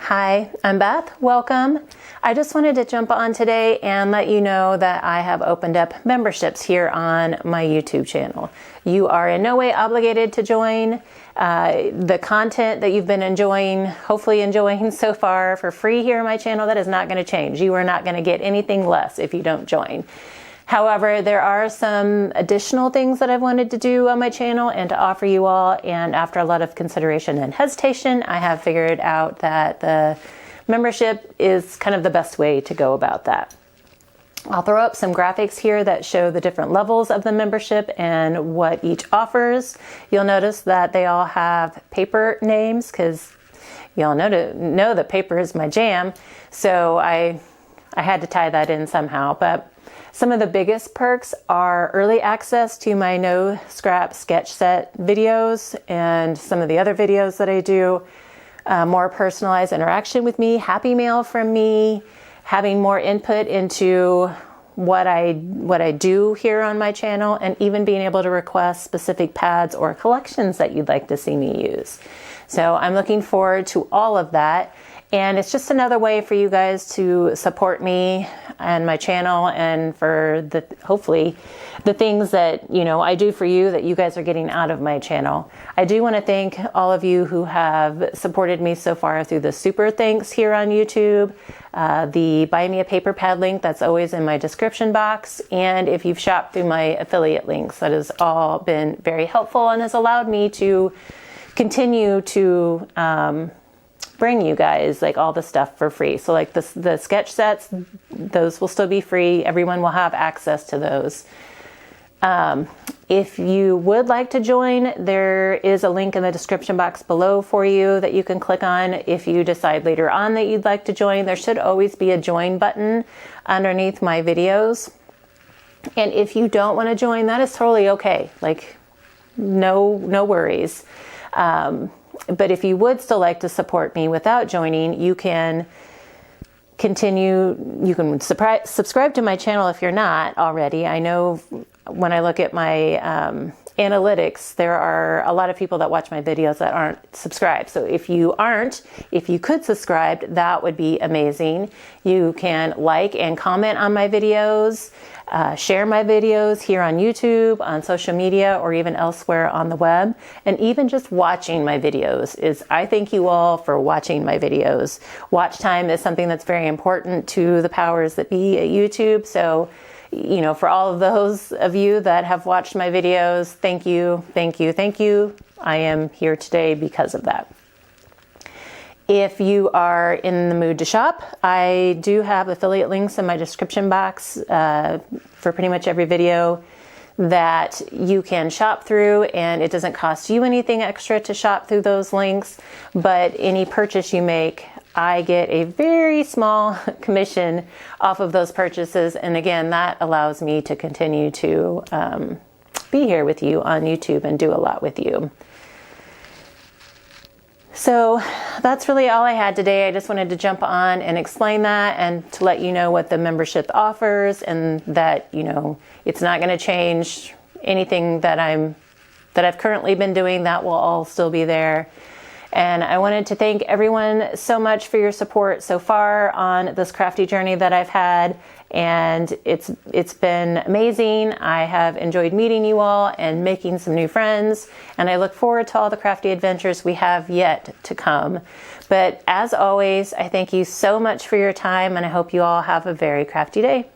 Hi, I'm Beth. Welcome. I just wanted to jump on today and let you know that I have opened up memberships here on my YouTube channel. You are in no way obligated to join. The content that you've been enjoying, hopefully enjoying so far for free here on my channel, that is not going to change. You are not going to get anything less if you don't join. However, there are some additional things that I've wanted to do on my channel and to offer you all, and after a lot of consideration and hesitation, I have figured out that the membership is kind of the best way to go about that. I'll throw up some graphics here that show the different levels of the membership and what each offers. You'll notice that they all have paper names because y'all know that paper is my jam, so I had to tie that in somehow. But some of the biggest perks are early access to my no scrap sketch set videos and some of the other videos that I do, more personalized interaction with me, happy mail from me, having more input into what I do here on my channel, and even being able to request specific pads or collections that you'd like to see me use. So I'm looking forward to all of that. And it's just another way for you guys to support me and my channel, and for hopefully the things that I do for you that you guys are getting out of my channel. I do want to thank all of you who have supported me so far through the super thanks here on YouTube, the buy me a paper pad link that's always in my description box, and if you've shopped through my affiliate links, that has all been very helpful and has allowed me to continue to bring you guys like all the stuff for free. So like the sketch sets, those will still be free. Everyone will have access to those. If you would like to join, there is a link in the description box below for you that you can click on. If you decide later on that you'd like to join, there should always be a join button underneath my videos. And if you don't want to join, that is totally okay. Like no worries. But if you would still like to support me without joining, you can subscribe to my channel if you're not already. I know when I look at my analytics, there are a lot of people that watch my videos that aren't subscribed. So if you could subscribe, that would be amazing. You can like and comment on my videos, share my videos here on YouTube, on social media, or even elsewhere on the web. And even just watching my videos I thank you all for watching my videos. Watch time is something that's very important to the powers that be at YouTube. So, for all of those of you that have watched my videos, thank you, thank you, thank you. I am here today because of that. If you are in the mood to shop, I do have affiliate links in my description box for pretty much every video that you can shop through, and it doesn't cost you anything extra to shop through those links, but any purchase you make, I get a very small commission off of those purchases, and again, that allows me to continue to be here with you on YouTube and do a lot with you. So that's really all I had today. I just wanted to jump on and explain that, and to let you know what the membership offers, and that it's not going to change anything that I've currently been doing. That will all still be there. And I wanted to thank everyone so much for your support so far on this crafty journey that I've had. And it's been amazing. I have enjoyed meeting you all and making some new friends. And I look forward to all the crafty adventures we have yet to come. But as always, I thank you so much for your time, and I hope you all have a very crafty day.